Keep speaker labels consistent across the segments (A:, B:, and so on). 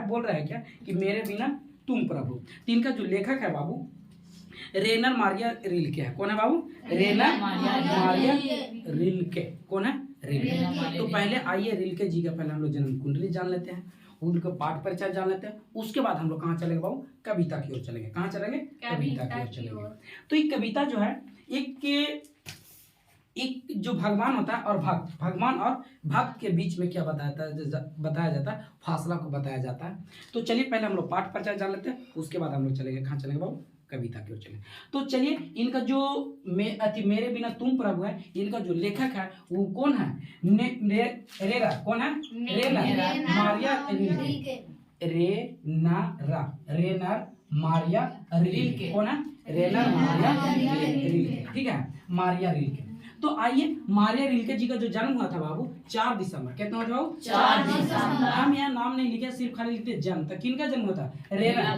A: बोल रहा है क्या कि मेरे बिना तुम प्रभु। तो इनका जो लेखक है बाबू रेनर मारिया रिल्के है। कौन है बाबू? रेनर मारिया रिल्के। कौन है? रिल्के। तो पहले आइए रिल्के जी का पहले हम लोग जन्म कुंडली जान लेते हैं, उनका पाठ परिचय जान लेते हैं, उसके बाद हम लोग कहाँ चलेंगे बाबू? कविता की ओर चलेंगे। कहाँ चलेंगे? कविता की ओर चलेंगे। तो एक कविता जो है एक जो भगवान होता है और भक्त, भगवान और भक्त के बीच में क्या बताया जाता है फासला को बताया जाता है। तो चलिए पहले हम लोग पाठ परिचय जान लेते हैं, उसके बाद हम लोग चलेंगे कहाँ चलेंगे बाबू? कविता की ओर चलेंगे। तो चलिए इनका जो मेरे बिना तुम प्रभु है, इनका जो लेखक है वो कौन है? रेरा। कौन है? Rainer Maria Rilke. Rainer Maria Rilke. कौन है? Rainer Maria Rilke. ठीक है, मारिया रिल्के। तो आइए मारिया रिल्के जी का जो जन्म हुआ था बाबू 4 दिसंबर। कितना हुआ था बाबू? 4 दिसंबर। हम यहाँ नाम नहीं लिखे, सिर्फ खाली लिखते जन्म। तो किनका जन्म होता है? रेनर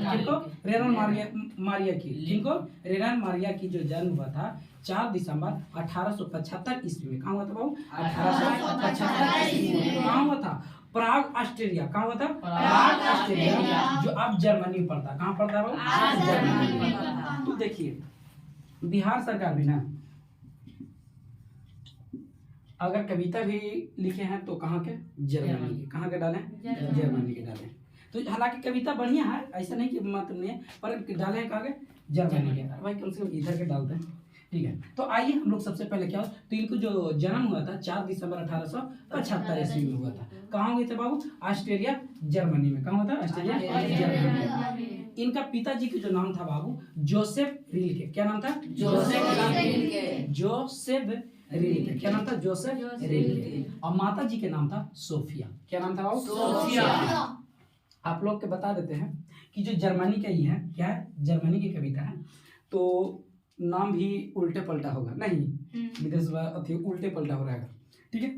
A: मारिया की। किनको? रेनर मारिया की जो जन्म हुआ था 4 दिसंबर 1875 ईस्वी में। कहाँ हुआ था बाबू? 1875 ईस्वी में। कहाँ हुआ था? प्राग, ऑस्ट्रेलिया। कहाँ हुआ था? प्राग, ऑस्ट्रेलिया, जो अब जर्मनी में पड़ता है। कहाँ पड़ता है बाबू? जर्मनी में पड़ता है। तो देखिए बिहार सरकार भी ना अगर कविता भी लिखे हैं तो कहाँ के? जर्मनी के। कहाँ के डालें? जर्मनी के डालें। तो हालांकि कविता बढ़िया है, ऐसा नहीं कि मतलब नहीं है, पर डाले हैं कहाँ के? जर्मनी के। भाई कम से कम इधर के डालते हैं। ठीक है, तो आइए हम लोग सबसे पहले क्या हो, तो इनको जो जन्म हुआ था 4 दिसंबर 1875 ईस्वी में हुआ था। कहाँ हुए थे बाबू? ऑस्ट्रेलिया, जर्मनी में। कहाँ हुआ था? Australia, Germany. इनका पिताजी का जो नाम था बाबू जोसेफ रिल्के। क्या नाम था? Joseph Rilke. क्या नाम था? Joseph Rilke. और माता जी के नाम था सोफिया। क्या नाम था बाबू? सोफिया। आप लोग के बता देते हैं कि जो जर्मनी का ही है, क्या है? जर्मनी की कविता है, तो नाम भी उल्टे पलटा होगा नहीं, विदेश उल्टे पलटा हो रहेगा। ठीक है,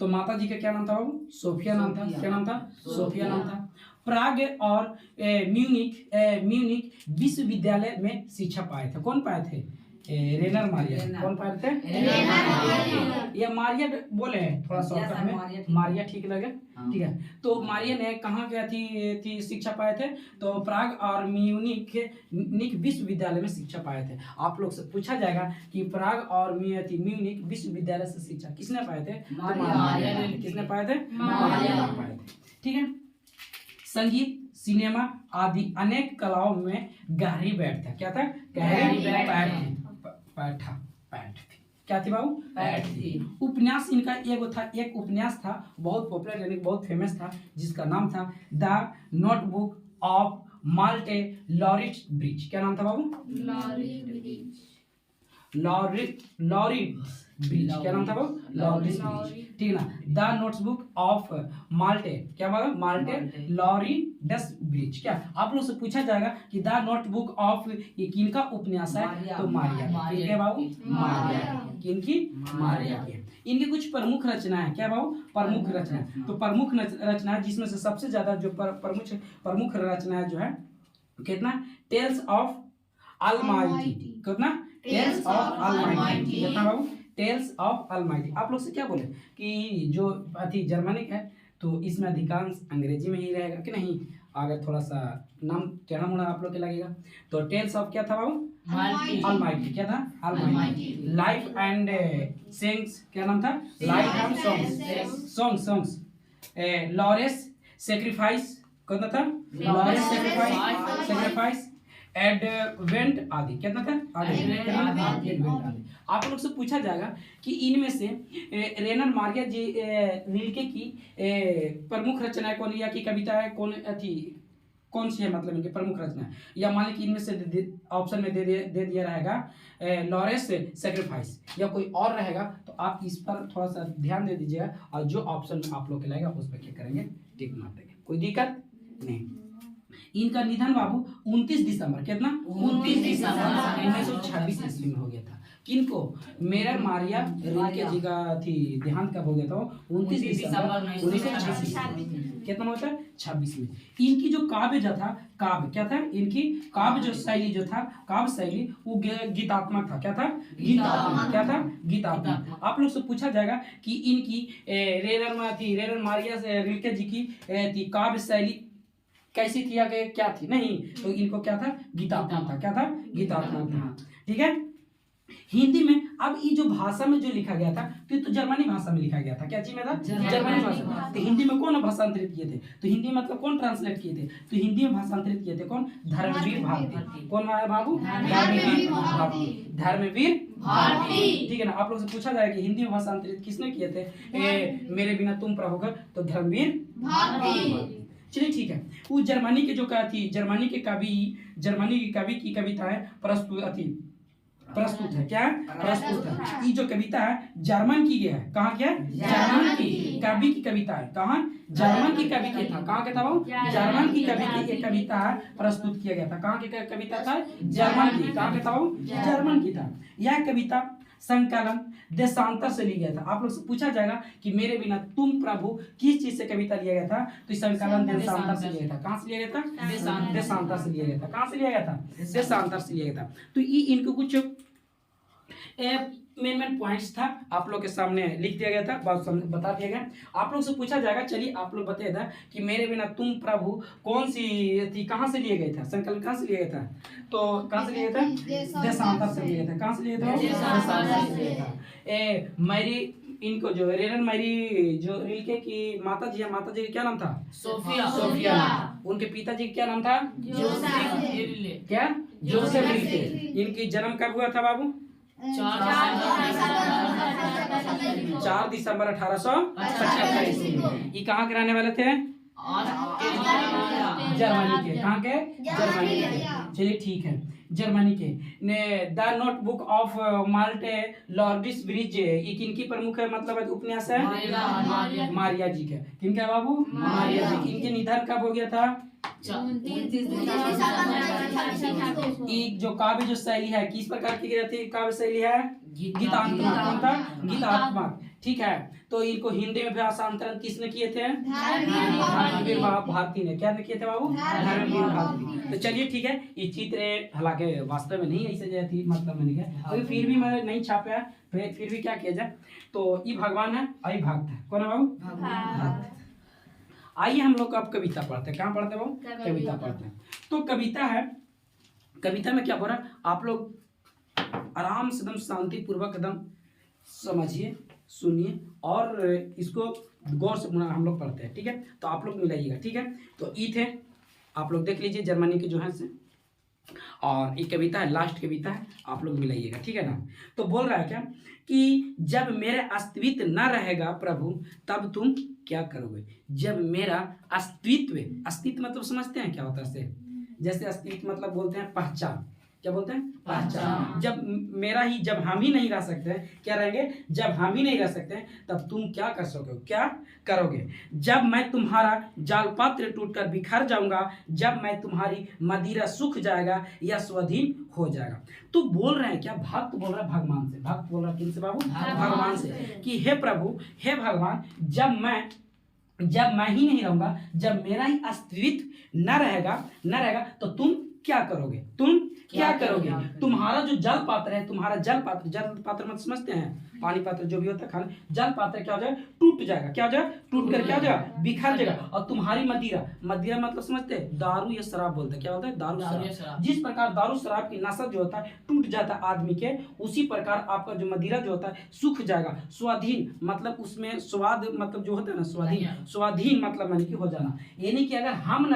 A: तो माता जी का क्या नाम था बाबू? सोफिया नाम था। क्या नाम था? सोफिया नाम था। प्राग और म्यूनिक विश्वविद्यालय में शिक्षा पाए थे। कौन पाए थे? रेनर मारिया। कौन पाए थे? ये मारिया बोले हैं थोड़ा शॉर्टकट में, मारिया ठीक लगे। ठीक है, तो मारिया ने कहाँ गया थी शिक्षा पाए थे? तो प्राग और म्यूनिक विश्वविद्यालय में शिक्षा पाए थे। आप लोग से पूछा जाएगा कि प्राग और म्यूनिक विश्वविद्यालय से शिक्षा किसने पाए थे? मारिया। किसने पाए थे? मारिया पाए थे। ठीक है, संगीत, सिनेमा आदि अनेक कलाओं में गहरी बैठ था। क्या था? गहरी पैठ थी। क्या थी बाबू? पैठ थी। उपन्यास इनका एक उपन्यास था बहुत पॉपुलर यानी बहुत फेमस था, जिसका नाम था द नोटबुक ऑफ माल्टे लॉरिट ब्रिज। क्या नाम था बाबू? लॉरिट ब्रिज। क्या नाम था बाबू? लॉरिट ब्रिज। ठीक है ना, द नोटबुक ऑफ माल्टे। क्या बाबू? माल्टे लॉरिडस ब्रिज। क्या आप लोग से पूछा जाएगा कि द नोटबुक ऑफ ये किनका उपन्यास है? तो मारिया की। क्या बाबू? मारिया किनकी? मारिया की। इनकी कुछ प्रमुख रचनाएं। क्या बाबू? प्रमुख रचना। तो प्रमुख रचना जिसमें से सबसे ज्यादा जो प्रमुख रचना जो है कितना? Tales of almighty. कितना? Tales of almighty. कितना बाबू? Tales of Almighty. आप लोग से क्या बोले कि जो जर्मनिक है तो इसमें अधिकांश अंग्रेजी में ही रहेगा कि नहीं? अगर थोड़ा सा नाम टेढ़ा मुड़ा आप लोग के लगेगा तो टेल्स ऑफ क्या था बाबू? अलमाइटी। क्या था? अलमाइटी। Life and sings. क्या नाम था? Life and songs. Laureus sacrifice. कौन था? लॉरेस सेक्रीफाइस एडवेंट आदि। कितना था? आदि। आप लोग से पूछा जाएगा कि इनमें से रेनर मारिया जी रिल्के की प्रमुख रचना कौन, या की कविता है कौन सी है, मतलब इनकी प्रमुख रचना, या मान लीजिए इनमें से ऑप्शन में दे दिया रहेगा लॉरेस सेक्रीफाइस या कोई और रहेगा, तो आप इस पर थोड़ा सा ध्यान दे दीजिएगा और जो ऑप्शन में आप लोग के लगेगा उस पर क्या करेंगे? टिक मार देंगे। कोई दिक्कत नहीं। इनका निधन बाबू 29 दिसंबर। कितना? 29 दिसंबर 1926 ईस्वी में हो गया था। किनको? मेरा मारिया रिल्के जी का थी देहांत कब हो गया था? 29 दिसंबर 1926। कितना होता है? 26 में। इनकी जो काव्य जो था, काव्य क्या था? इनकी काव्य जो शैली जो था, काव्य शैली वो गीतात्मक था। क्या था? गीतात्मक। क्या था? गीतात्मक। आप लोग से पूछा जाएगा कि इनकी रेरन मारिया रिल्के जी की थी काव्य शैली कैसी थी या क्या थी? नहीं, तो इनको क्या था? गीतात्मक था। क्या था? गीतात्मक था। ठीक है। हिंदी में अब ये जो भाषा में जो लिखा गया था तो ये तो जर्मनी भाषा में लिखा गया था। क्या चीज में था? जर्मनी भाषा। तो हिंदी में कौन भाषांतरित किए थे? तो हिंदी मतलब कौन ट्रांसलेट किए थे? तो हिंदी में भाषांतरित किए थे कौन? धर्मवीर भारती। कौन आया बाबू? धर्मवीर भारती। धर्मवीर भारती। ठीक है ना। आप लोग से पूछा जाएगा कि हिंदी में भाषांतरित किसने किए थे? मेरे बिना तुम प्रभु, तो धर्मवीर भारती। चलिए ठीक है। वो जर्मनी के जो क्या थी, जर्मनी की कवि की कविता है प्रस्तुत है। क्या प्रस्तुत है? ये जो कविता है जर्मन की है। कहाँ क्या? जर्मन की कवि की कविता है। कहाँ? जर्मन की कवि के था। कहाँ के था वो? जर्मन की कवि की एक कविता है प्रस्तुत किया गया था। कहाँ की कविता था? जर्मन की। कहाँ के था वो? जर्मन की था। यह कविता संकलन देशांतर से लिया गया था। आप लोग से पूछा जाएगा कि मेरे बिना तुम प्रभु किस चीज से कविता लिया गया था? तो संकलन देशांतर से लिया गया था। कहाँ से लिया गया था? देशांतर से लिया गया था। कहाँ से लिया गया था? देशांतर से लिया गया था। तो ये इनको कुछ मेन पॉइंट्स था, आप लोग के सामने लिख दिया गया था, बता दिया गया। आप लोग से पूछा जाएगा, चलिए आप लोग बताइए था कि मेरे बिना तुम प्रभु कौन सी थी, कहाँ से लिए गए था? संकलन कहाँ से लिया गया था? तो कहाँ से लिया गया था? देशांतर से लिया गया था। कहाँ से लिया था? देशांतर से लिया था। मैरी इनको जो रेरन मैरी जो रिल्के की माता जी है, माता जी का क्या नाम था? सोफिया। उनके पिताजी का क्या नाम था? क्या? Joseph Rilke. इनकी जन्म कब हुआ था बाबू? 4 दिसंबर 1875 ईस्वी में। ये कहाँ के रहने वाले थे? जर्मनी के। कहाँ के? जर्मनी के। चलिए ठीक है, जर्मनी के। द नोटबुक ऑफ माल्टे लॉर्डिस ब्रिज, ये किनकी प्रमुख है? मतलब उपन्यास है मारिया जी के। किनका है बाबू? मारिया जी। इनके निधन कब हो गया था? जो काव्य जो शैली है किस प्रकार की रहती है? काव्य शैली है गीतात्मक। गीतात्मक। ठीक है। तो इनको हिंदी में भाषांतरण किसने किए थे? धर्मवीर भारती ने। क्या किए थे बाबू? धर्मवीर भारती। तो चलिए ठीक है। ये चित्र हालांकि वास्तव में नहीं ऐसे जैसी मतलब मैंने क्या, तो फिर भी मैं नहीं छापा, फिर भी क्या किया जाए। तो ये भगवान है, आई भक्त है। कौन है बाबू? आइए हम लोग अब कविता पढ़ते हैं। क्या पढ़ते हैं वो? कविता पढ़ते हैं। तो कविता है, कविता में क्या हो रहा है आप लोग आराम से एकदम शांति पूर्वक एकदम समझिए, सुनिए और इसको गौर से हम लोग पढ़ते हैं। ठीक है। तो आप लोग मिलाइएगा। ठीक है। तो ई थे, आप लोग देख लीजिए जर्मनी के जो है से, और ये कविता है, लास्ट कविता है, आप लोग मिलाइएगा। ठीक है ना। तो बोल रहा है क्या कि जब मेरा अस्तित्व न रहेगा प्रभु तब तुम क्या करोगे? जब मेरा अस्तित्व मतलब समझते हैं क्या होता है? से जैसे अस्तित्व मतलब बोलते हैं पहचान। क्या बोलते हैं? पहचान। जब हम ही नहीं रह सकते, क्या रहेंगे? जब हम ही नहीं रह सकते तब तुम क्या कर सकोगे? क्या करोगे? जब मैं तुम्हारा जाल पात्र टूटकर बिखर जाऊंगा, जब मैं तुम्हारी मदिरा सूख जाएगा या स्वाधीन हो जाएगा। तो बोल रहे हैं क्या? भक्त बोल रहा है भगवान से। भक्त बोल रहा है किनसे बाबू? भगवान से। कि हे प्रभु, हे भगवान, जब मैं ही नहीं रहूंगा, जब मेरा ही अस्तित्व न रहेगा तो तुम क्या करोगे? तुम क्या करोगे? तुम्हारा जो जल पात्र है, तुम्हारा जल पात्र मत समझते हैं, पानी पात्र जो भी होता है खाना, जल पात्र क्या हो जाएगा? टूट जाएगा। क्या हो जाएगा? टूट कर क्या हो जाएगा? बिखर जाएगा। और तुम्हारी मदिरा मतलब समझते हैं दारू या शराब बोलते हैं। क्या होता है? दारू शराब। जिस प्रकार दारू शराब की नशा जो होता है टूट जाता है आदमी के, उसी प्रकार आपका जो मदिरा जो होता है सूख जाएगा। स्वाधीन मतलब उसमें स्वाद मतलब जो होता है ना, स्वाधीन मतलब मैंने कि हो जाना। यानी कि अगर हम न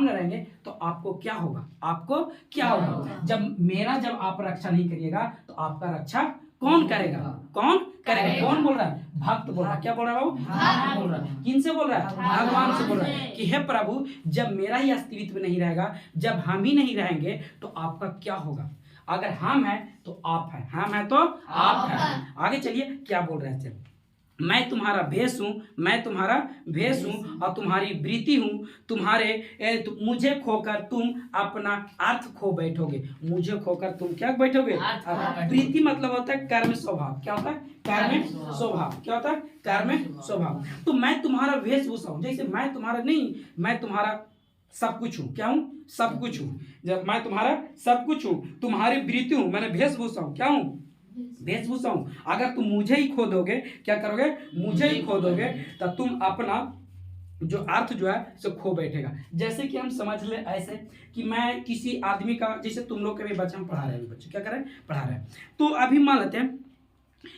A: रहेंगे तो आपको क्या होगा? आपको क्या होगा? जब आप रक्षा नहीं करिएगा तो आपका रक्षा कौन करेगा? कौन बोल रहा है? भक्त बोल रहा है। क्या बोल रहा है बाबू? भक्त बोल रहा है। किन से बोल रहा है? भगवान से बोल रहा है कि हे प्रभु, जब मेरा ही अस्तित्व नहीं रहेगा, जब हम ही नहीं रहेंगे तो आपका क्या होगा? अगर हम है तो आप है, हम है तो आप है। आगे चलिए क्या बोल रहे हैं? मैं तुम्हारा भेष हूँ, मैं तुम्हारा भेष हूँ और तुम्हारी वृत्ति हूँ। मुझे खोकर तुम अपना अर्थ खो बैठोगे। मुझे खोकर तुम क्या बैठोगे? वृत्ति मतलब होता है कर्म स्वभाव। क्या होता है? कर्म स्वभाव। क्या होता है? कर्म स्वभाव। तो मैं तुम्हारा वेशभूषा हूँ। जैसे मैं तुम्हारा नहीं, मैं तुम्हारा सब कुछ हूँ। क्या हूँ? सब कुछ हूँ। जब मैं तुम्हारा सब कुछ हूँ, तुम्हारी वृत्ति हूँ, मैंने वेशभूषा हूँ। क्या हूँ? वेशभूषा हूँ। अगर तुम मुझे ही खो दोगे, क्या करोगे? मुझे ही खो दोगे, तो तुम अपना जो अर्थ जो है सो खो बैठेगा। जैसे कि हम समझ ले ऐसे कि मैं किसी आदमी का, जैसे तुम लोग के भी बच्चे हम पढ़ा रहे हैं, बच्चे क्या कर रहे हैं? पढ़ा रहे हैं। तो अभी मान लेते हैं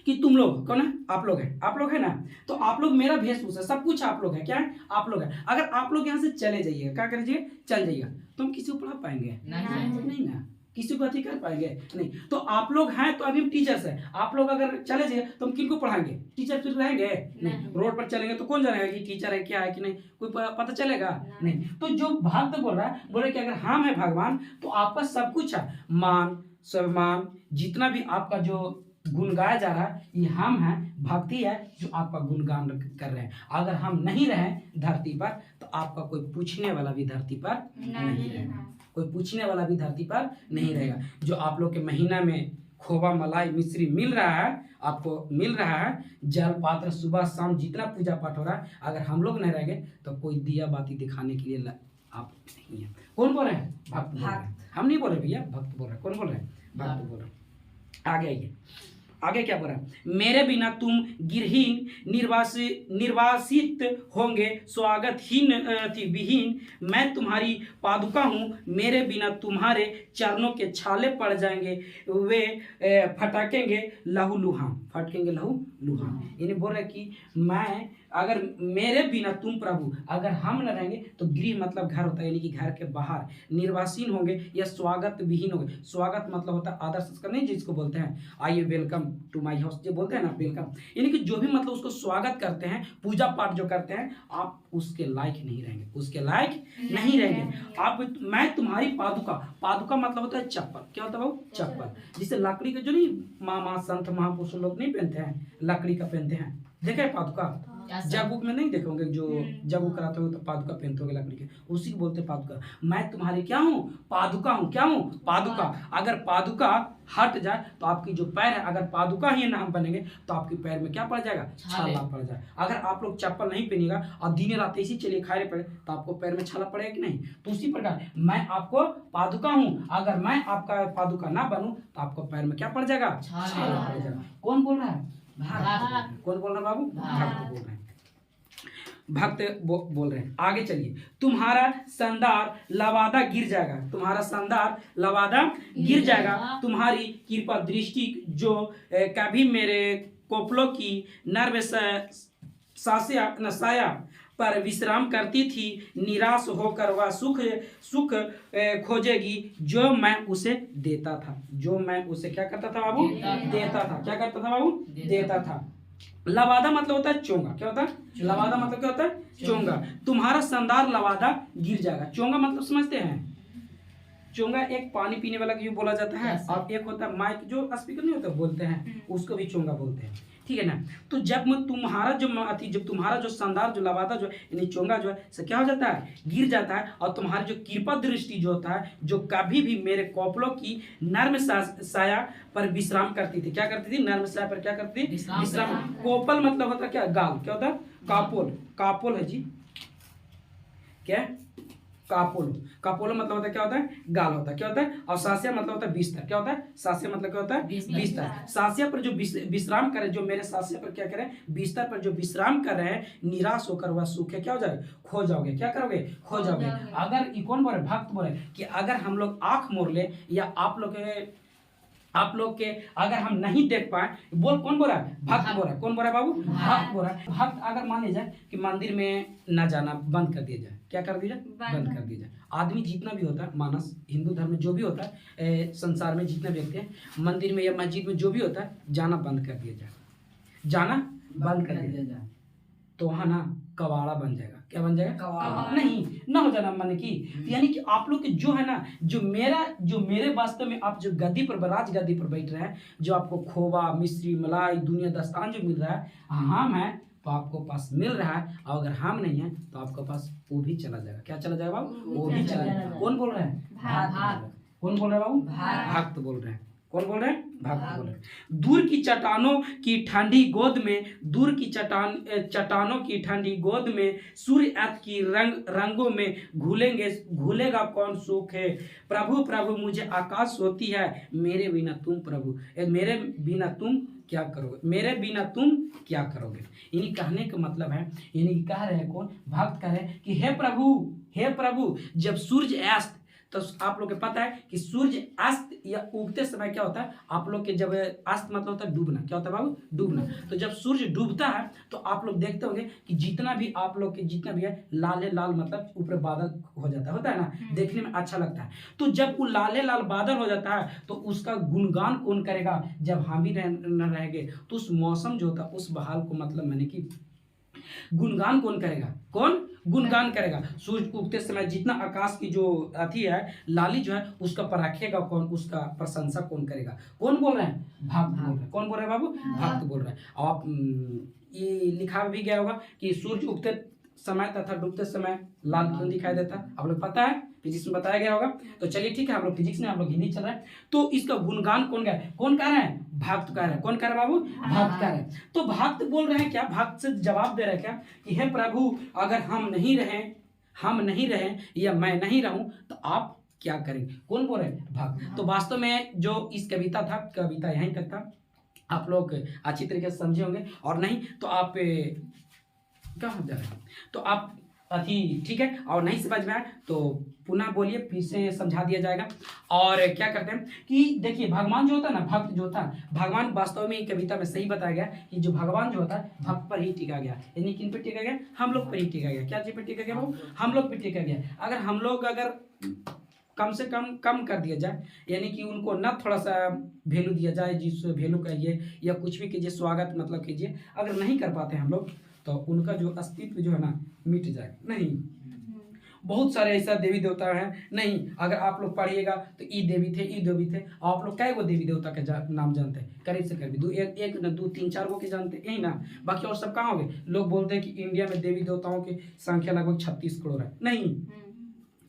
A: कि तुम लोग कौन है? आप लोग है। आप लोग है ना? तो आप लोग मेरा वेशभूषा सब कुछ आप लोग है। क्या है? आप लोग है। अगर आप लोग यहाँ से चले जाइएगा, क्या करिए? चल जाइएगा, तुम किसी को पढ़ा पाएंगे? नहीं ना, किसी को अति कर पाएंगे? नहीं। तो आप लोग हैं तो अभी हम टीचर्स हैं। आप लोग अगर चले जाइए तो हम किनको पढ़ाएंगे? टीचर फिर रहेंगे नहीं। रोड पर चलेंगे तो कौन जानेगा कि टीचर है क्या है कि नहीं? कोई पता चलेगा नहीं। तो जो भक्त बोल रहा है, बोले कि अगर हम है भगवान तो आपका सब कुछ है, मान सम्मान जितना भी आपका जो गुण गाया जा रहा है, ये हम हैं, भक्ति है जो आपका गुणगान कर रहे हैं। अगर हम नहीं रहे धरती पर तो आपका कोई पूछने वाला भी धरती पर नहीं रहेगा। कोई पूछने वाला भी धरती पर नहीं रहेगा। जो आप लोग के महीना में खोवा मलाई मिश्री मिल रहा है, आपको मिल रहा है, जल पात्र सुबह शाम जितना पूजा पाठ हो रहा है, अगर हम लोग नहीं रहेंगे तो कोई दिया बाती दिखाने के लिए आप नहीं है। कौन बोल रहे हैं? भक्त बोल रहे हैं। हम नहीं बोल रहे भैया, भक्त बोल रहे हैं। कौन बोल रहे हैं? भक्त बोल रहे हैं। आगे आइए, आगे क्या बोला? मेरे बिना तुम गिरहीन निर्वासित होंगे, स्वागतहीन विहीन। मैं तुम्हारी पादुका हूँ, मेरे बिना तुम्हारे चरणों के छाले पड़ जाएंगे, वे फटकेंगे लहूलुहान। फटकेंगे लहूलुहान। यानी बोल रहे कि मैं, अगर मेरे बिना तुम प्रभु, अगर हम न रहेंगे तो गृह मतलब घर होता है, यानी कि घर के बाहर निर्वासीन होंगे या स्वागत विहीन होंगे। स्वागत मतलब होता है आदर संस्कार, नहीं जिसको बोलते हैं आइए वेलकम टू माय हाउस, जो बोलते हैं ना वेलकम, यानी कि जो भी मतलब उसको स्वागत करते हैं, पूजा पाठ जो करते हैं, आप उसके लायक नहीं रहेंगे, उसके लायक नहीं रहेंगे आप। मैं तुम्हारी पादुका, पादुका मतलब होता है चप्पल। क्या होता है बाबू? चप्पल। जिसे लकड़ी का जो नहीं मामा संत महापुरुष लोग नहीं पहनते हैं, लकड़ी का पहनते हैं, देखे पादुका? जागूक में नहीं देखे होंगे, जो जागूक कराते हो तो पादुका पहनते होंगे लकड़ी के, उसी को बोलते हैं पादुका। मैं तुम्हारी क्या हूँ? पादुका हूँ। क्या हूँ? पादुका। अगर पादुका हट जाए तो आपकी जो पैर है, अगर पादुका ही ना हम बनेंगे तो आपके पैर में क्या पड़ जाएगा? छाला पड़ जाए। अगर आप लोग चप्पल नहीं पहनिएगा और दिन रात ऐसी चलिए खाए पड़े तो आपको पैर में छाला पड़ेगा कि नहीं? तो उसी प्रकार मैं आपको पादुका हूँ, अगर मैं आपका पादुका ना बनूं तो आपको पैर में क्या पड़ जाएगा? छाला पड़ जाएगा। कौन बोल रहा है? भक्त। कौन बोल रहा है बाबू? भक्त बोल रहे हैं। भक्त बोल रहे हैं। आगे चलिए, तुम्हारा संदार लवादा गिर जाएगा, तुम्हारा संदार लवादा गिर जाएगा, तुम्हारी कृपा दृष्टि जो कभी मेरे कोपलों की नर्व साया पर विश्राम करती थी, निराश होकर वह सुख खोजेगी जो मैं उसे देता था। जो मैं उसे क्या करता था बाबू? देता था। क्या करता था बाबू? देता था। लवादा मतलब होता है चोंगा। क्या होता है? लवादा मतलब क्या होता है? चोंगा। तुम्हारा संदार लवादा गिर जाएगा। चोंगा मतलब समझते हैं? चोंगा एक पानी पीने वाला क्यों बोला जाता है, और एक होता है माइक जो स्पीकर नहीं होता बोलते हैं, उसको भी चोंगा बोलते हैं। ठीक है ना? तो जब तुम्हारा जब तुम्हारा जो संदार जो लवादा जो यानी चोंगा जो है क्या हो जाता है? गिर जाता है। और तुम्हारी जो कृपा दृष्टि जो होता है, जो कभी भी मेरे कौपलों की नर्म साया पर विश्राम करती थी। क्या करती थी? नर्म साया पर क्या करती थी? विश्राम। कोपल मतलब होता है क्या? गाल। क्या होता है? कापोल। कापोल है जी, क्या? कापोलो। कापोलो मतलब होता है क्या होता है? गाल होता है। क्या होता है? और सासिया मतलब होता है बिस्तर। क्या होता है? सासिया मतलब क्या होता है? बिस्तर। सासिया पर जो विश्राम करे, जो मेरे सासिया पर क्या करें? बिस्तर पर जो विश्राम कर रहे हैं, निराश होकर वह सुख है क्या हो जाएगा? खो जाओगे। क्या करोगे? खो जाओगे। अगर कौन बोले? भक्त बोले कि अगर हम लोग आंख मोड़ ले या आप लोग के अगर हम नहीं देख पाए, बोल कौन बोल रहा है? भक्त बोल रहा है। कौन बोल रहा है बाबू? भक्त बोल रहा है। भक्त अगर मान लिया जाए कि मंदिर में न जाना बंद कर दिया जाए, क्या कर दिया जाए? बंद कर दिया जाए। आदमी जितना भी होता है, मानस हिंदू धर्म में जो भी होता है, संसार में जितने व्यक्ति हैं, मंदिर में या मस्जिद में जो भी होता है, जाना बंद कर दिया जाए। जाना बंद कर दिया जाए तो वहाँ ना कबाड़ा बन जाएगा। क्या बन जाएगा? नहीं, ना हो जाना मन की। यानी कि आप लोग के जो है ना, जो मेरे वास्तव में आप जो गद्दी पर, राज गद्दी पर बैठ रहे हैं, जो आपको खोवा, मिश्री, मलाई, दुनिया दस्तान जो मिल रहा है, हम है तो आपको पास मिल रहा है, और अगर हम नहीं है तो आपके पास वो भी चला जाएगा। क्या चला जाएगा बाबू? वो भी चला जाएगा। कौन बोल रहे हैं? कौन बोल रहे हैं बाबू? भक्त बोल रहे हैं। कौन बोल रहे हैं? भक्त बोल रहे हैं। दूर की चट्टानों की ठंडी गोद में, दूर की चट्टानों की ठंडी गोद में, सूर्यास्त की रंगों में घुलेगा कौन सुख है। प्रभु प्रभु मुझे आकाश होती है, मेरे बिना तुम प्रभु, मेरे बिना तुम क्या करोगे, मेरे बिना तुम क्या करोगे। इन्हीं कहने का मतलब है, यानी कह रहे हैं कौन? भक्त कह रहे हैं कि हे प्रभु, जब सूर्य अस्त, तो आप लोग को पता है कि सूर्य अस्त या उगते समय क्या होता है, आप लोग के जब अस्त मतलब होता है डूबना, क्या होता है बाबू? डूबना। तो जब सूर्य डूबता है तो आप लोग देखते होंगे कि जितना भी आप लोग के जितना भी है लाले लाल, मतलब ऊपर बादल हो जाता होता है ना, देखने में अच्छा लगता है। तो जब वो लाले लाल बादल हो जाता है तो उसका गुणगान कौन करेगा? जब हम ही न रहेंगे तो उस मौसम जो होता है, उस बहाल को मतलब मैंने कि गुणगान कौन करेगा? कौन गुणगान करेगा? सूर्य उगते समय जितना आकाश की जो अथी है, लाली जो है, उसका परखेगा कौन? उसका प्रशंसा कौन करेगा? कौन बोल रहे हैं? भक्त बोल रहे हैं। कौन बोल रहे हैं बाबू? भक्त बोल रहे हैं। और आप ये लिखा भी गया होगा कि सूर्य उगते समय तथा डूबते समय लाल क्यों दिखाई देता है, आप लोग पता है, फिजिक्स में बताया गया होगा। तो चलिए ठीक है, हम लोग फिजिक्स में, हम लोग हिंदी चल रहा है। तो इसका गुणगान कौन कह रहे हैं? भक्त कह रहे हैं। कौन कह रहे हैं बाबू? भक्त कह रहे हैं। तो भक्त बोल रहे हैं क्या? भक्त से जवाब दे रहे हैं क्या कि हे प्रभु, अगर हम नहीं रहें या मैं नहीं रहूं तो आप क्या करेंगे? कौन बोल रहे हैं? भक्त। तो वास्तव में जो इस कविता था, कविता यहीं तक था, आप लोग अच्छी तरीके से समझे होंगे, और नहीं तो आप कहाँ जा रहे हैं, तो आप अथी ठीक है, और नहीं समझ में आए तो पुनः बोलिए, फिर से समझा दिया जाएगा। और क्या करते हैं कि देखिए, भगवान जो होता है ना, भक्त जो होता है, भगवान वास्तव में कविता में सही बताया गया कि जो भगवान जो होता है भक्त पर ही टिका गया। यानी किन पर टिका गया? हम लोग पर ही टिका गया। क्या चीज पर टिका गया वो? हम लोग पर टिका गया। अगर हम लोग कम से कम कर दिया जाए, यानी कि उनको ना थोड़ा सा वैल्यू दिया जाए, जिस वैल्यू कहिए या कुछ भी कीजिए, स्वागत मतलब कीजिए, अगर नहीं कर पाते हम लोग तो उनका जो अस्तित्व जो है ना मिट जाएगा। नहीं, बहुत सारे ऐसा देवी देवता हैं। नहीं, अगर आप लोग पढ़िएगा तो ई देवी थे। आप लोग कै गो देवी देवता के नाम जानते हैं? करीब से करीब एक न दो तीन चार गो के जानते हैं, यही ना। बाकी और सब कहाँ हो गए? लोग बोलते हैं कि इंडिया में देवी देवताओं की संख्या लगभग 36 करोड़ है। नहीं,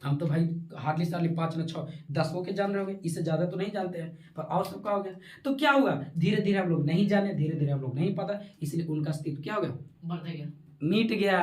A: हम तो भाई हार्डली 5 न 6 10 गो के जान रहे होंगे, इससे ज्यादा तो नहीं जानते हैं। पर और सब क्या हो गया? तो क्या हुआ? धीरे धीरे हम लोग नहीं जाने, धीरे धीरे हम लोग नहीं पता, इसलिए उनका अस्तित्व क्या हो गया? बढ़ते गया, मिट गया।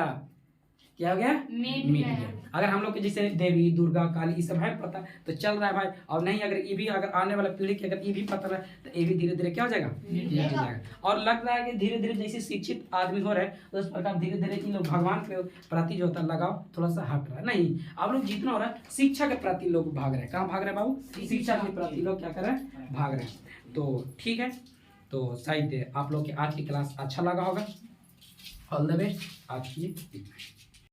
A: क्या हो गया? मिट गया। अगर हम लोग के जैसे देवी दुर्गा काली ये सब है पता तो चल रहा है भाई, और नहीं अगर ये भी, अगर आने वाला पीढ़ी की अगर ये भी पता है तो ये भी धीरे धीरे क्या हो जाएगा? मिट जाएगा। और लग रहा है कि धीरे धीरे जैसे शिक्षित आदमी हो रहे हैं तो उस प्रकार धीरे धीरे इन लोग भगवान के प्रति जो होता है लगाव थोड़ा सा हट रहा है। नहीं, आप लोग जितना हो रहा है शिक्षा के प्रति लोग भाग रहे हैं। कहाँ भाग रहे हैं बाबू? शिक्षा के प्रति लोग क्या कर रहे हैं? भाग रहे हैं। तो ठीक है, तो शायद आप लोग की आज की क्लास अच्छा लगा होगा। ऑल द बेस्ट आज की।